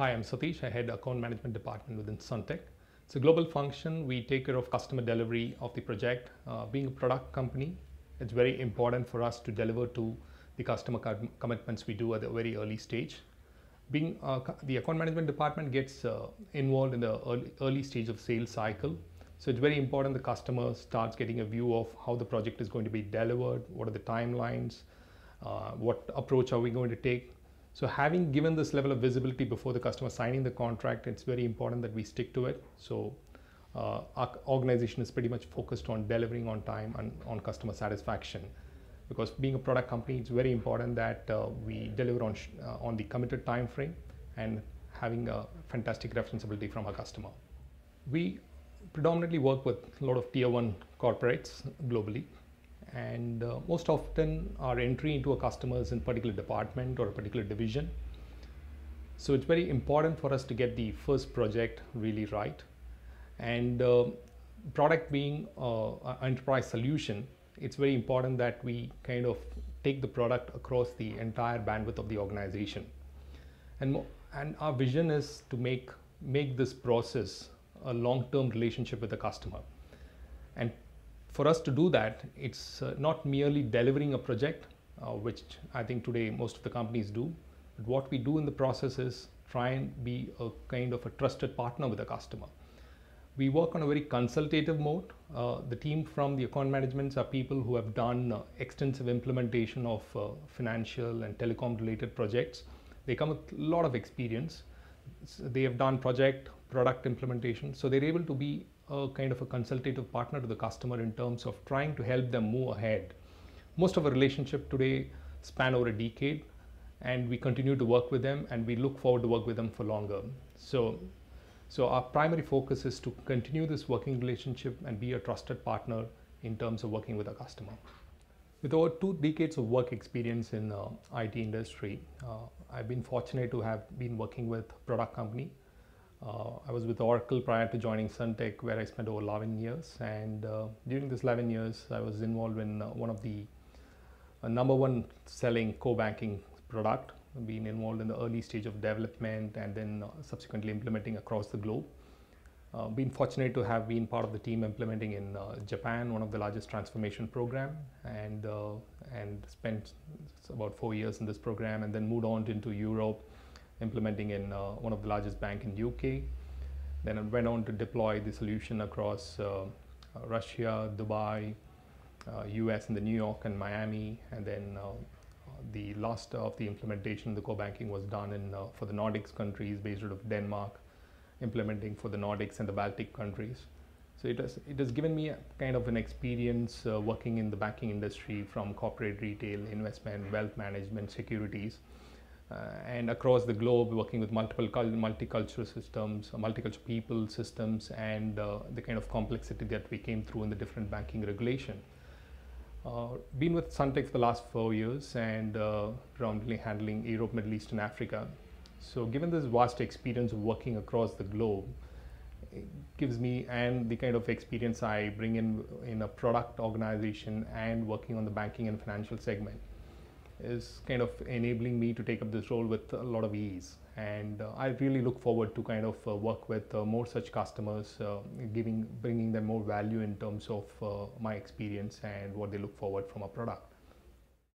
Hi, I'm Satish. I head account management department within Suntec. It's a global function. We take care of customer delivery of the project. Being a product company, it's very important for us to deliver to the customer commitments we do at the very early stage. Being the account management department gets involved in the early stage of sales cycle. So it's very important the customer starts getting a view of how the project is going to be delivered, what are the timelines, what approach are we going to take. So having given this level of visibility before the customer signing the contract, it's very important that we stick to it. So our organization is pretty much focused on delivering on time and on customer satisfaction. Because being a product company, it's very important that we deliver on the committed time frame and having a fantastic referenceability from our customer. We predominantly work with a lot of tier 1 corporates globally, and most often our entry into a customer is in a particular department or a particular division. So it's very important for us to get the first project really right, and product being an enterprise solution, it's very important that we kind of take the product across the entire bandwidth of the organization, and our vision is to make this process a long-term relationship with the customer. And for us to do that, it's not merely delivering a project, which I think today most of the companies do, but what we do in the process is try and be a kind of a trusted partner with the customer. We work on a very consultative mode. The team from the account management are people who have done extensive implementation of financial and telecom related projects. They come with a lot of experience. They have done product implementation, so they're able to be a kind of a consultative partner to the customer in terms of trying to help them move ahead. Most of our relationship today span over a decade, and we continue to work with them, and we look forward to work with them for longer. So our primary focus is to continue this working relationship and be a trusted partner in terms of working with a customer. With over 2 decades of work experience in IT industry, I've been fortunate to have been working with product company. I was with Oracle prior to joining Suntec, where I spent over 11 years, and during this 11 years I was involved in one of the number 1 selling core banking product, being involved in the early stage of development and then subsequently implementing across the globe. Been fortunate to have been part of the team implementing in Japan, one of the largest transformation program, and spent about 4 years in this program, and then moved on into Europe, implementing in one of the largest bank in UK. Then I went on to deploy the solution across Russia, Dubai, US, and the New York and Miami, and then the last of the implementation, the core banking, was done in for the Nordics countries based out of Denmark, implementing for the Nordics and the Baltic countries. So it has given me a kind of an experience working in the banking industry, from corporate retail, investment, wealth management, securities, and across the globe, working with multicultural systems, multicultural people systems, and the kind of complexity that we came through in the different banking regulation. Been with Suntec for the last 4 years, and predominantly handling Europe, Middle East, and Africa. So given this vast experience of working across the globe, it gives me, and the kind of experience I bring in a product organization and working on the banking and financial segment, is kind of enabling me to take up this role with a lot of ease. And I really look forward to kind of work with more such customers, bringing them more value in terms of my experience and what they look forward from a product.